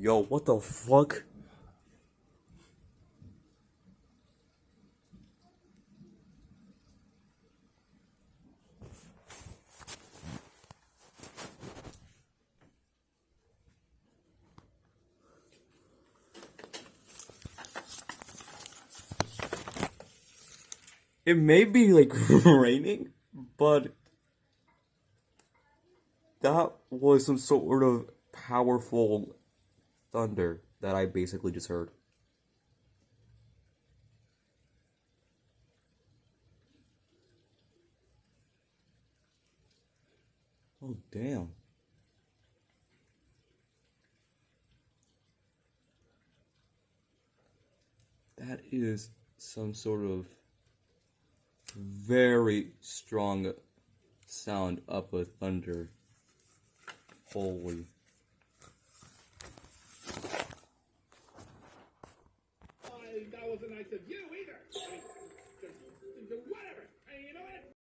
Yo, what the fuck? It may be like raining, but that was some sort of powerful thunder that I basically just heard. Oh, damn. That is some sort of very strong sound of a thunder. Holy. That wasn't nice of you either.